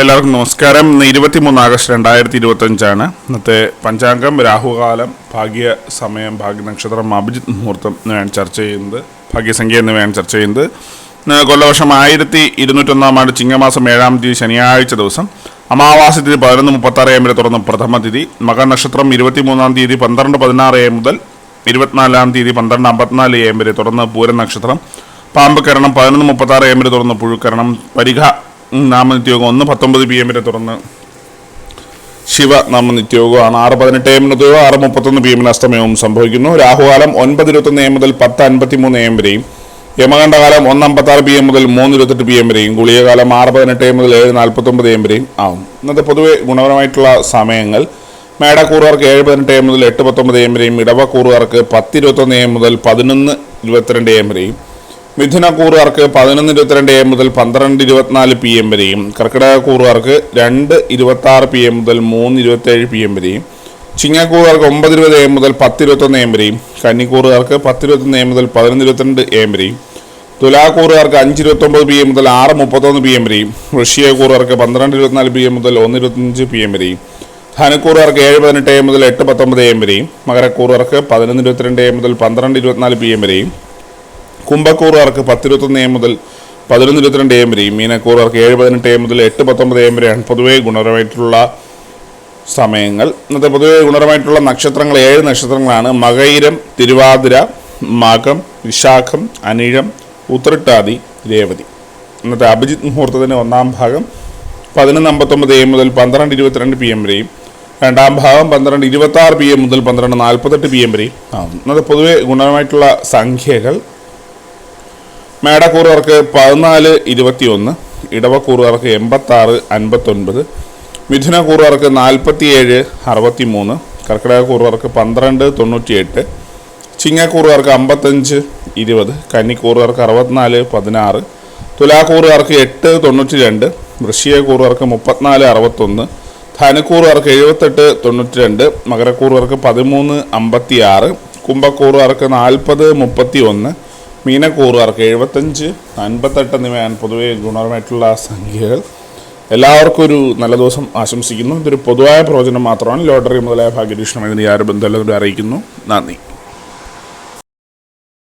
എല്ലാവർക്കും നമസ്കാരം. ഇന്ന് 23 ആഗസ്റ്റ് 2025 ഇന്നത്തെ പഞ്ചാംഗം, രാഹുകാലം, ഭാഗ്യ സമയം, ഭാഗ്യനക്ഷത്രം, അഭിജിത്ത് മുഹൂർത്തം എന്നിവയാണ് ചർച്ച ചെയ്യുന്നത്. ഭാഗ്യസംഖ്യ എന്നിവയാണ് ചർച്ച ചെയ്യുന്നത്. കൊല്ലവർഷം 1201 ആണ്ട് ചിങ്ങമാസം 7-ാം തീയതി ശനിയാഴ്ച ദിവസം, അമാവാസി തിഥി 11:36 AM വരെ തുറന്ന് പ്രഥമ തിഥി, മകനക്ഷത്രം 23-ാം തീയതി 12:16 AM മുതൽ 24-ാം തീയതി 12:54 AM വരെ തുറന്ന് പൂരം നക്ഷത്രം, പാമ്പ് കരണം 11:36 AM വരെ തുറന്ന് പുഴുക്കരണം, പരിഘ നാമനിത്യോഗം 1:19 PM വരെ തുറന്ന് ശിവ നാമനിത്യോഗമാണ്. 6:18 AM ഉദ്യോഗം, 6:31 PM അസ്തമയവും സംഭവിക്കുന്നു. രാഹുകാലം 9:21 AM മുതൽ 10:53 AM വരെയും, യമകണ്ഠകാലം 1:56 PM മുതൽ 3:28 PM വരെയും, ഗുളികകാലം 6:18 AM മുതൽ 7:49 AM വരെയും ആവും. ഇന്നത്തെ പൊതുവെ ഗുണപരമായിട്ടുള്ള സമയങ്ങൾ: മേടക്കൂറുകാർക്ക് 7:18 AM മുതൽ 8:19 AM വരെയും, ഇടവക്കൂറുകാർക്ക് 10:21 AM മുതൽ 11:22 AM വരെയും, മിഥുനക്കൂറുകാർക്ക് 11:22 AM മുതൽ 12:24 PM വരെയും, കർക്കിടകക്കൂറുകാർക്ക് 2:26 PM മുതൽ 3:27 PM വരെയും, ചിങ്ങക്കൂറുകാർക്ക് 9:20 AM മുതൽ 10:21 AM വരെയും, കന്നിക്കൂറുകാർക്ക് 10:21 AM മുതൽ 11:22 AM വരെയും, തുലാക്കൂറുകാർക്ക് 5:29 PM മുതൽ 6:31 PM വരെയും, വൃശ്ചികക്കൂറുകാർക്ക് 12:24 PM മുതൽ 1:25 PM വരെയും, ധനുക്കൂറുകാർക്ക് 7:18 AM മുതൽ 8:19 AM വരെയും, മകരക്കൂറുകാർക്ക് 11:22 AM മുതൽ 12:24 PM വരെയും, കുംഭക്കൂറുകാർക്ക് 10:21 AM മുതൽ 11:22 AM വരെയും, മീനക്കൂറുകാർക്ക് 7:18 AM മുതൽ 8:19 AM വരെയാണ് പൊതുവെ ഗുണപരമായിട്ടുള്ള സമയങ്ങൾ. ഇന്നത്തെ പൊതുവെ ഗുണപരമായിട്ടുള്ള നക്ഷത്രങ്ങൾ 7 നക്ഷത്രങ്ങളാണ്: മകയിരം, തിരുവാതിര, മകം, വിശാഖം, അനിഴം, ഉത്രട്ടാതി, രേവതി. ഇന്നത്തെ അഭിജിത്ത് മുഹൂർത്തത്തിൻ്റെ 1-ാം ഭാഗം 11:59 AM മുതൽ 12:22 PM വരെയും, 2-ാം ഭാഗം 12:26 PM മുതൽ 12:48 PM വരെയും ആകും. ഇന്നത്തെ പൊതുവെ ഗുണപരമായിട്ടുള്ള സംഖ്യകൾ: മേടക്കൂറുകാർക്ക് 14:21, ഇടവക്കൂറുകാർക്ക് 86:59, മിഥുനക്കൂറുകാർക്ക് 47:63, കർക്കിടകക്കൂറുകാർക്ക് 12:98, ചിങ്ങക്കൂറുകാർക്ക് 55:20, കന്നിക്കൂറുകാർക്ക് 64:16, തുലാക്കൂറുകാർക്ക് 8:92, വൃശ്ചികക്കൂറുകാർക്ക് 34:61, ധനുക്കൂറുകാർക്ക് 78:92, മകരക്കൂറുകാർക്ക് 13:56, കുംഭക്കൂറുകാർക്ക് 40:31, മീനക്കൂറുകാർക്ക് 75:58 എന്നിവയാണ് പൊതുവെ ഗുണപരമായിട്ടുള്ള സംഖ്യകൾ. എല്ലാവർക്കും ഒരു നല്ല ദിവസം ആശംസിക്കുന്നു. ഇതൊരു പൊതുവായ പ്രവചനം മാത്രമാണ്. ലോട്ടറി മുതലായ ഭാഗ്യരീക്ഷണം ഇതിന് യാതൊരു ബന്ധമില്ലെന്ന് അറിയിക്കുന്നു. നന്ദി.